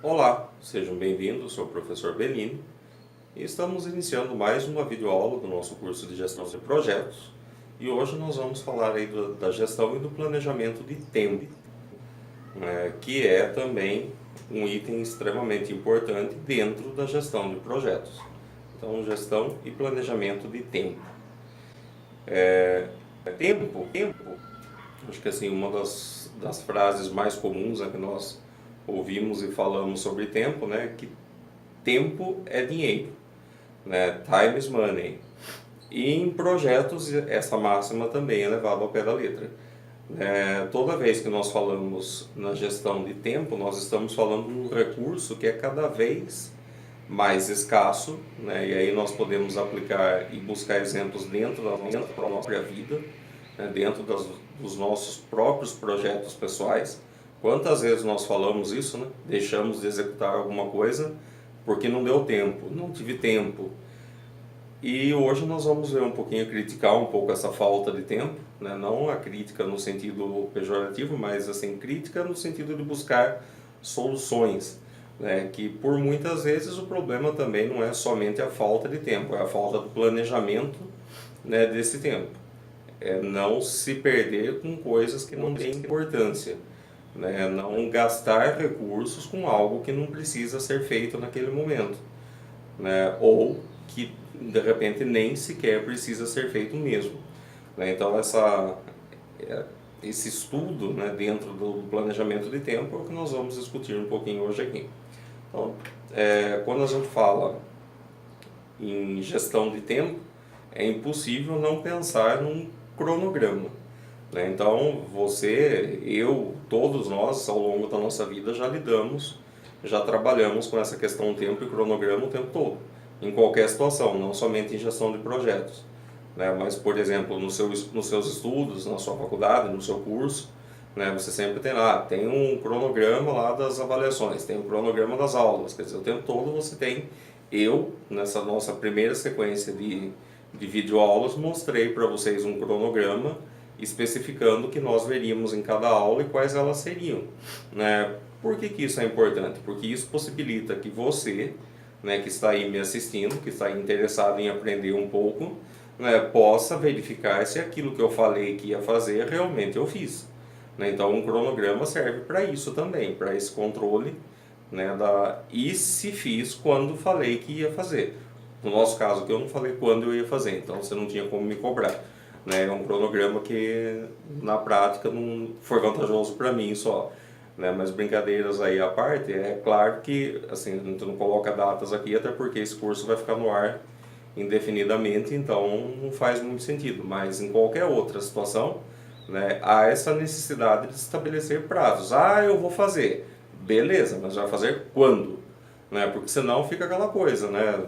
Olá, sejam bem-vindos, sou o professor Bellini e estamos iniciando mais uma videoaula do nosso curso de Gestão de Projetos e hoje nós vamos falar aí da gestão e do planejamento de tempo, que é também um item extremamente importante dentro da gestão de projetos. Então, gestão e planejamento de tempo. Tempo, acho que assim, uma das frases mais comuns que nós ouvimos e falamos sobre tempo, né, que tempo é dinheiro, né? Time is money. E em projetos essa máxima também é levada ao pé da letra. Toda vez que nós falamos na gestão de tempo, nós estamos falando de um recurso que é cada vez mais escasso, né? E aí nós podemos aplicar e buscar exemplos dentro da nossa própria vida, né? Dentro dos nossos próprios projetos pessoais. Quantas vezes nós falamos isso, né? Deixamos de executar alguma coisa porque não deu tempo, não tive tempo. E hoje nós vamos ver um pouquinho, criticar um pouco essa falta de tempo, né? Não a crítica no sentido pejorativo, mas assim, crítica no sentido de buscar soluções, né? Que por muitas vezes o problema também não é somente a falta de tempo, é a falta do planejamento, né, desse tempo. É não se perder com coisas que não têm importância, né? Não gastar recursos com algo que não precisa ser feito naquele momento, né? Ou que de repente nem sequer precisa ser feito mesmo, né? Então esse estudo, né, dentro do planejamento de tempo é o que nós vamos discutir um pouquinho hoje aqui. Então, quando a gente fala em gestão de tempo, é impossível não pensar num cronograma, né? Então você, eu, todos nós ao longo da nossa vida já trabalhamos com essa questão tempo e cronograma o tempo todo, em qualquer situação, não somente em gestão de projetos, né? Mas, por exemplo, nos seus estudos, na sua faculdade, no seu curso, né? Você sempre tem lá, tem um cronograma lá das avaliações, tem um cronograma das aulas, quer dizer, o tempo todo você tem. Eu, nessa nossa primeira sequência de videoaulas, mostrei para vocês um cronograma especificando o que nós veríamos em cada aula e quais elas seriam, né? Por que isso é importante? Porque isso possibilita que você, né, que está aí me assistindo, que está aí interessado em aprender um pouco, né, possa verificar se aquilo que eu falei que ia fazer realmente eu fiz, né? Então um cronograma serve para isso também, para esse controle, né, e se fiz quando falei que ia fazer. No nosso caso que eu não falei quando eu ia fazer, então você não tinha como me cobrar, né? É um cronograma que na prática não foi vantajoso para mim só, né? Mas brincadeiras aí à parte, é claro que assim, a gente não coloca datas aqui, até porque esse curso vai ficar no ar indefinidamente, então não faz muito sentido. Mas em qualquer outra situação, né, há essa necessidade de estabelecer prazos. Ah, eu vou fazer. Beleza, mas vai fazer quando? Né? Porque senão fica aquela coisa, né?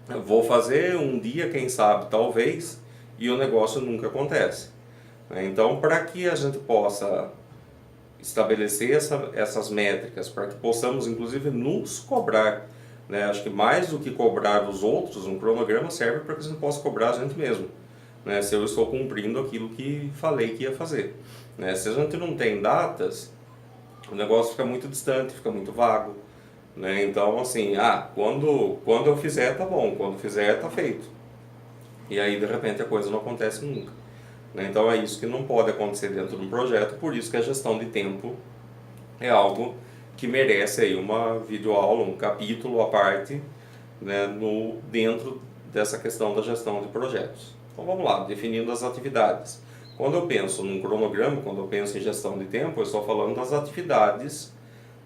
Eu vou fazer um dia, quem sabe, talvez, e o negócio nunca acontece, né? Então, para que a gente possa estabelecer essas métricas, para que possamos, inclusive, nos cobrar, né? Acho que mais do que cobrar os outros, um cronograma serve para que a gente possa cobrar a gente mesmo, né? Se eu estou cumprindo aquilo que falei que ia fazer, né? Se a gente não tem datas, o negócio fica muito distante, fica muito vago, né? Então, assim, quando eu fizer tá bom, quando fizer tá feito. E aí, de repente, a coisa não acontece nunca, né? Então, é isso que não pode acontecer dentro de um projeto, por isso que a gestão de tempo é algo que merece aí uma videoaula, um capítulo à parte, né, dentro dessa questão da gestão de projetos. Então vamos lá, definindo as atividades. Quando eu penso num cronograma, quando eu penso em gestão de tempo, eu estou falando das atividades,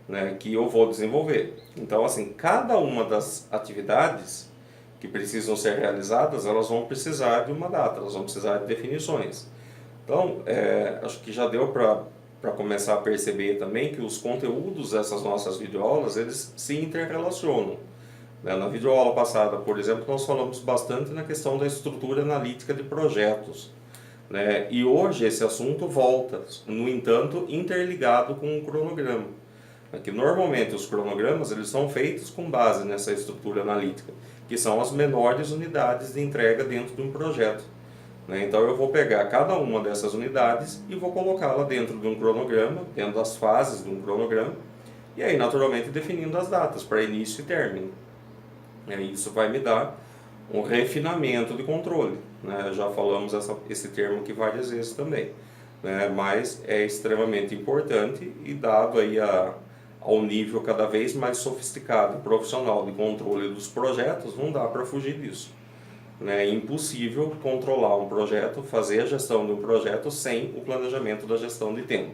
né, que eu vou desenvolver. Então, assim, cada uma das atividades que precisam ser realizadas, elas vão precisar de uma data, elas vão precisar de definições. Então, acho que já deu para começar a perceber também que os conteúdos dessas nossas videoaulas, eles se interrelacionam, né? Na videoaula passada, por exemplo, nós falamos bastante na questão da estrutura analítica de projetos, né? E hoje esse assunto volta, no entanto, interligado com um cronograma. É que normalmente os cronogramas eles são feitos com base nessa estrutura analítica, que são as menores unidades de entrega dentro de um projeto, né? Então eu vou pegar cada uma dessas unidades e vou colocá-la dentro de um cronograma, dentro das fases de um cronograma, E aí, naturalmente, definindo as datas para início e término. E aí, isso vai me dar um refinamento de controle, né? Já falamos esse termo aqui várias vezes também, né? Mas é extremamente importante e dado aí ao nível cada vez mais sofisticado e profissional de controle dos projetos, não dá para fugir disso. É impossível controlar um projeto, fazer a gestão de um projeto sem o planejamento da gestão de tempo.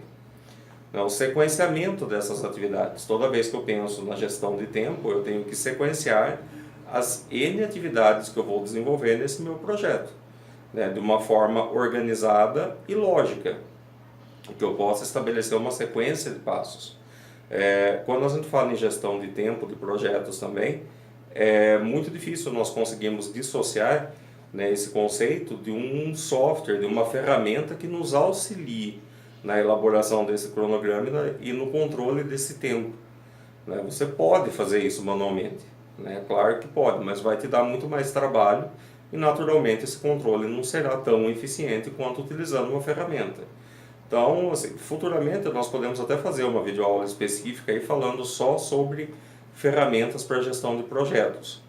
O sequenciamento dessas atividades. Toda vez que eu penso na gestão de tempo, eu tenho que sequenciar as N atividades que eu vou desenvolver nesse meu projeto, né, de uma forma organizada e lógica, que eu possa estabelecer uma sequência de passos. Quando a gente fala em gestão de tempo, de projetos também, é muito difícil nós conseguirmos dissociar, né, esse conceito de um software, de uma ferramenta que nos auxilie na elaboração desse cronograma e no controle desse tempo, né? Você pode fazer isso manualmente, né? Claro que pode, mas vai te dar muito mais trabalho e naturalmente esse controle não será tão eficiente quanto utilizando uma ferramenta. Então, assim, futuramente nós podemos até fazer uma videoaula específica aí falando só sobre ferramentas para gestão de projetos,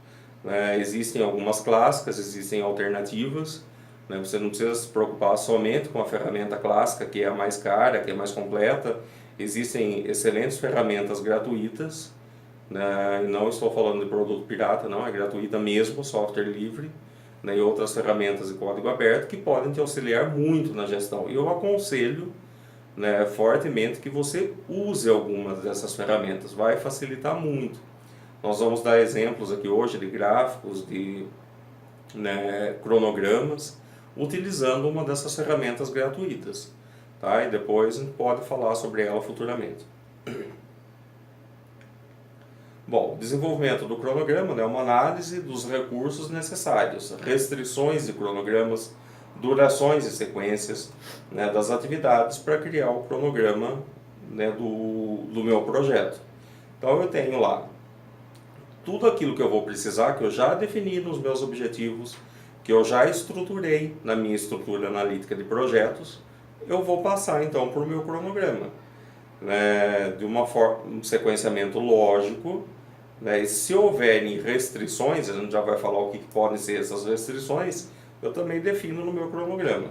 né? Existem algumas clássicas, existem alternativas, né? Você não precisa se preocupar somente com a ferramenta clássica, que é a mais cara, que é mais completa. Existem excelentes ferramentas gratuitas, né? E não estou falando de produto pirata, não, é gratuita mesmo, software livre, né? E outras ferramentas de código aberto que podem te auxiliar muito na gestão. E eu aconselho, né, fortemente que você use algumas dessas ferramentas, vai facilitar muito. Nós vamos dar exemplos aqui hoje de gráficos, de, né, cronogramas, utilizando uma dessas ferramentas gratuitas, tá? E depois a gente pode falar sobre ela futuramente. Bom, desenvolvimento do cronograma, né, é uma análise dos recursos necessários, restrições de cronogramas, durações e sequências, né, das atividades para criar o cronograma, né, do meu projeto. Então eu tenho lá tudo aquilo que eu vou precisar, que eu já defini nos meus objetivos, que eu já estruturei na minha estrutura analítica de projetos, eu vou passar então para o meu cronograma, né, de uma forma, um sequenciamento lógico, né, e se houverem restrições, a gente já vai falar o que podem ser essas restrições, eu também defino no meu cronograma.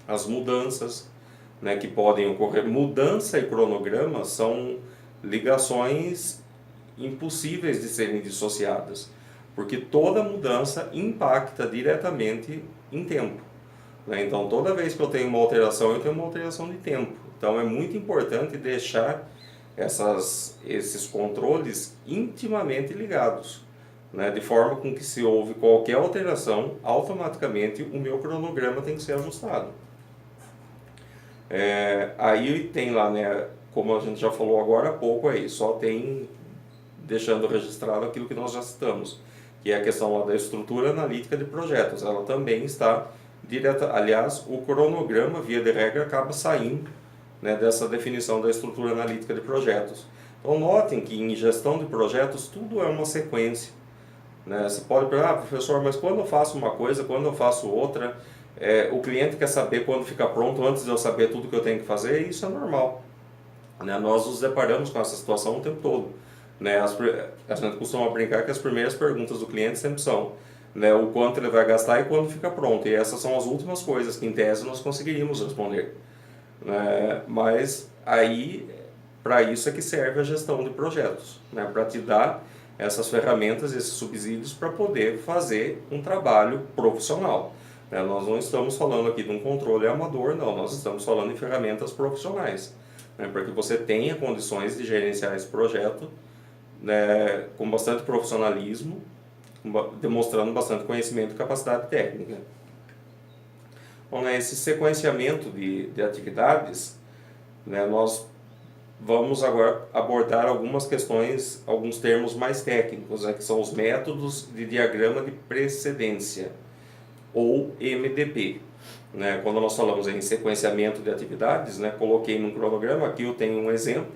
As mudanças, né, que podem ocorrer. Mudança e cronograma são ligações impossíveis de serem dissociadas, porque toda mudança impacta diretamente em tempo, né? Então, toda vez que eu tenho uma alteração, eu tenho uma alteração de tempo. Então, é muito importante deixar esses controles intimamente ligados, né? De forma com que se houve qualquer alteração, automaticamente o meu cronograma tem que ser ajustado. Aí tem lá, né, como a gente já falou agora há pouco aí, só tem deixando registrado aquilo que nós já citamos, que é a questão lá da estrutura analítica de projetos. Ela também está direta, aliás, o cronograma, via de regra, acaba saindo, né, dessa definição da estrutura analítica de projetos. Então notem que em gestão de projetos tudo é uma sequência, né? Você pode perguntar, professor, mas quando eu faço uma coisa, quando eu faço outra, o cliente quer saber quando fica pronto antes de eu saber tudo que eu tenho que fazer, e isso é normal, né? Nós nos deparamos com essa situação o tempo todo, né? A gente costuma brincar que as primeiras perguntas do cliente sempre são, né, o quanto ele vai gastar e quando fica pronto, e essas são as últimas coisas que em tese nós conseguiríamos responder, né? Mas aí, para isso é que serve a gestão de projetos, né? Para te dar essas ferramentas, esses subsídios para poder fazer um trabalho profissional, né? Nós não estamos falando aqui de um controle amador, não, nós estamos falando em ferramentas profissionais, né? Para que você tenha condições de gerenciar esse projeto, né, com bastante profissionalismo, demonstrando bastante conhecimento e capacidade técnica. Bom, né, esse sequenciamento de atividades, né, nós vamos agora abordar algumas questões, alguns termos mais técnicos, né, que são os métodos de diagrama de precedência, ou MDP. Né? Quando nós falamos em sequenciamento de atividades, né, coloquei num cronograma, aqui eu tenho um exemplo,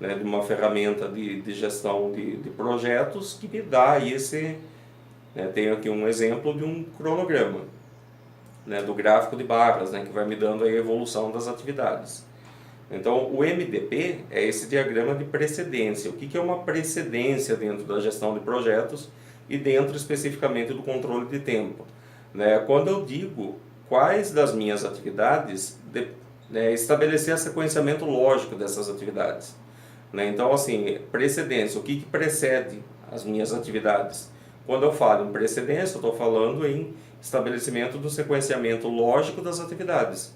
né, de uma ferramenta de gestão de projetos que me dá esse, né, tenho aqui um exemplo de um cronograma, né, do gráfico de barras, né, que vai me dando a evolução das atividades. Então, o MDP é esse diagrama de precedência. O que é uma precedência dentro da gestão de projetos e dentro especificamente do controle de tempo? Né? Quando eu digo quais das minhas atividades, estabelecer a sequenciamento lógico dessas atividades. Né? Então, assim, precedência, o que precede as minhas atividades? Quando eu falo em precedência, eu estou falando em estabelecimento do sequenciamento lógico das atividades,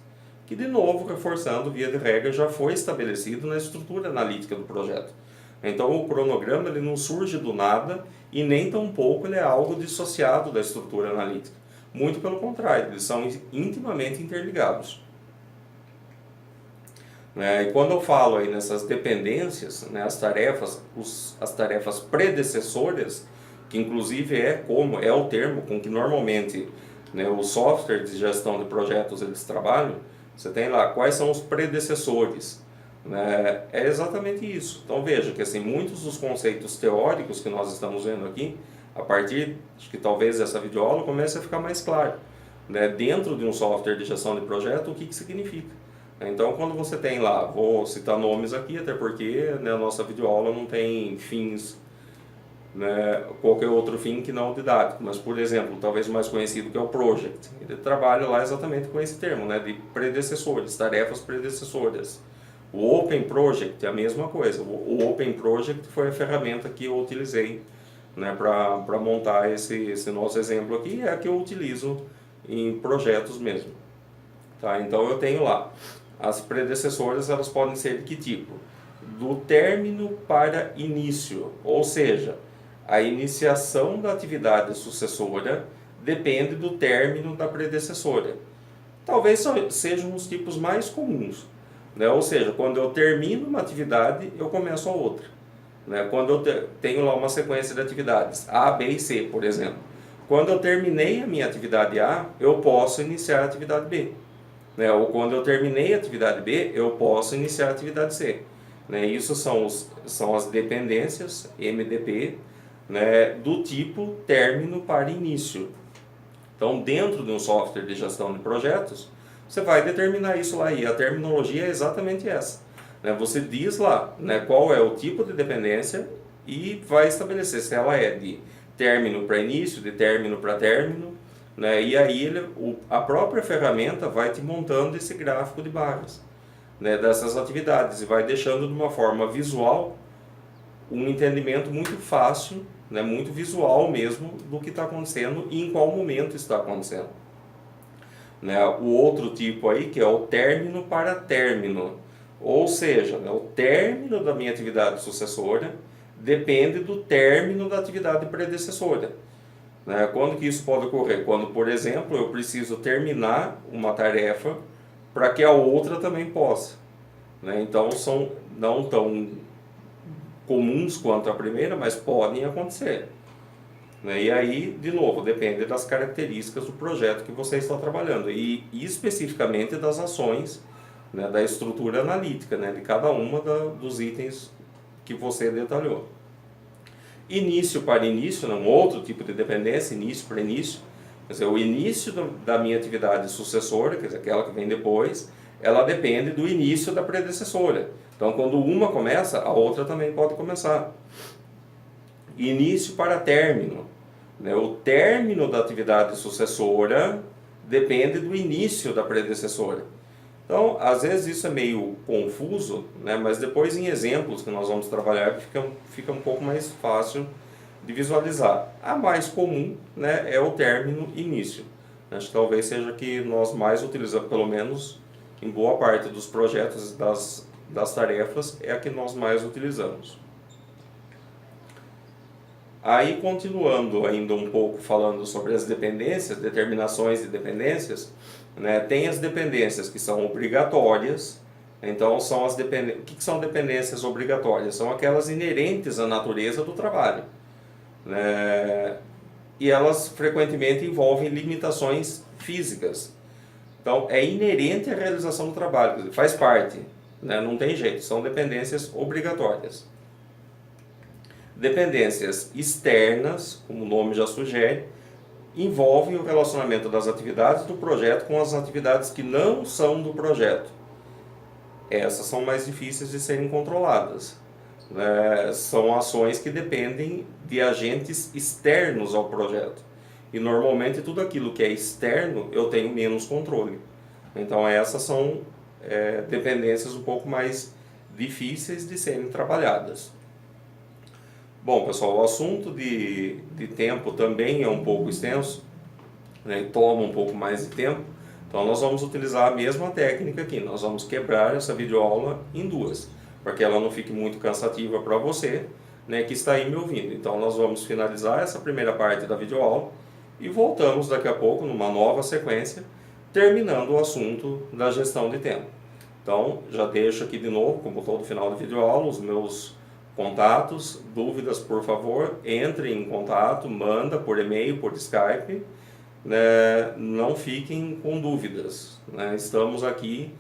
que, de novo, reforçando, via de regra, já foi estabelecido na estrutura analítica do projeto. Então, o cronograma ele não surge do nada e nem tampouco ele é algo dissociado da estrutura analítica. Muito pelo contrário, eles são intimamente interligados. E quando eu falo aí nessas dependências, né, as tarefas predecessoras, que inclusive é o termo com que normalmente, né, os softwares de gestão de projetos eles trabalham, você tem lá quais são os predecessores. Né, é exatamente isso. Então veja que assim, muitos dos conceitos teóricos que nós estamos vendo aqui, a partir de que talvez essa videoaula comece a ficar mais claro. Né, dentro de um software de gestão de projeto, o que significa. Então, quando você tem lá, vou citar nomes aqui, até porque, né, a nossa videoaula não tem fins, né, qualquer outro fim que não o didático, mas, por exemplo, talvez mais conhecido que é o Project. Ele trabalha lá exatamente com esse termo, né, de predecessores, tarefas predecessoras. O Open Project é a mesma coisa. O Open Project foi a ferramenta que eu utilizei, né, para montar esse nosso exemplo aqui, é a que eu utilizo em projetos mesmo. Tá? Então, eu tenho lá. As predecessoras elas podem ser de que tipo? Do término para início, ou seja, a iniciação da atividade sucessora depende do término da predecessora. Talvez sejam os tipos mais comuns, né? Ou seja, quando eu termino uma atividade, eu começo a outra. Né? Quando eu tenho lá uma sequência de atividades, A, B e C, por exemplo. Quando eu terminei a minha atividade A, eu posso iniciar a atividade B. Né, ou quando eu terminei a atividade B, eu posso iniciar a atividade C. Né, isso são as dependências MDP, né, do tipo término para início. Então, dentro de um software de gestão de projetos, você vai determinar isso lá e a terminologia é exatamente essa. Né, você diz lá, né, qual é o tipo de dependência e vai estabelecer se ela é de término para início, de término para término. Né? E aí a própria ferramenta vai te montando esse gráfico de barras, né, dessas atividades e vai deixando de uma forma visual um entendimento muito fácil, né, muito visual mesmo do que está acontecendo e em qual momento está acontecendo. Né? O outro tipo aí que é o término para término, ou seja, né, o término da minha atividade sucessora depende do término da atividade predecessora. Quando que isso pode ocorrer? Quando, por exemplo, eu preciso terminar uma tarefa para que a outra também possa. Então, são não tão comuns quanto a primeira, mas podem acontecer. E aí, de novo, depende das características do projeto que você está trabalhando e especificamente das ações, né, da estrutura analítica, né, de cada uma dos itens que você detalhou. Início para início, um outro tipo de dependência, início para início. Quer dizer, o início da minha atividade sucessora, quer dizer, aquela que vem depois, ela depende do início da predecessora. Então, quando uma começa, a outra também pode começar. Início para término. O término da atividade sucessora depende do início da predecessora. Então, às vezes isso é meio confuso, né? Mas depois em exemplos que nós vamos trabalhar fica um pouco mais fácil de visualizar. A mais comum, né, é o término início. Acho que talvez seja que nós mais utilizamos, pelo menos em boa parte dos projetos das tarefas, é a que nós mais utilizamos. Aí, continuando ainda um pouco falando sobre as dependências, determinações de dependências, né, tem as dependências que são obrigatórias. Então, são o que são dependências obrigatórias? São aquelas inerentes à natureza do trabalho. Né, e elas frequentemente envolvem limitações físicas. Então, é inerente à realização do trabalho, faz parte, né, não tem jeito, são dependências obrigatórias. Dependências externas, como o nome já sugere, envolvem o relacionamento das atividades do projeto com as atividades que não são do projeto. essas são mais difíceis de serem controladas. Né? São ações que dependem de agentes externos ao projeto. E normalmente tudo aquilo que é externo eu tenho menos controle. Então essas são dependências um pouco mais difíceis de serem trabalhadas. Bom, pessoal, o assunto de tempo também é um pouco extenso, né, e toma um pouco mais de tempo. Então nós vamos utilizar a mesma técnica aqui. Nós vamos quebrar essa videoaula em duas, para que ela não fique muito cansativa para você, né, que está aí me ouvindo. Então nós vamos finalizar essa primeira parte da videoaula e voltamos daqui a pouco numa nova sequência, terminando o assunto da gestão de tempo. Então já deixo aqui de novo, como todo final de videoaula, os meus contatos. Dúvidas, por favor, entre em contato, manda por e-mail, por Skype, né? Não fiquem com dúvidas, né? Estamos aqui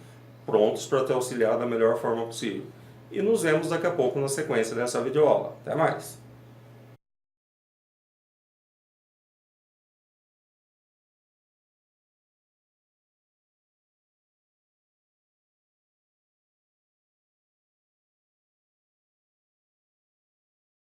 prontos para te auxiliar da melhor forma possível. E nos vemos daqui a pouco na sequência dessa videoaula. Até mais!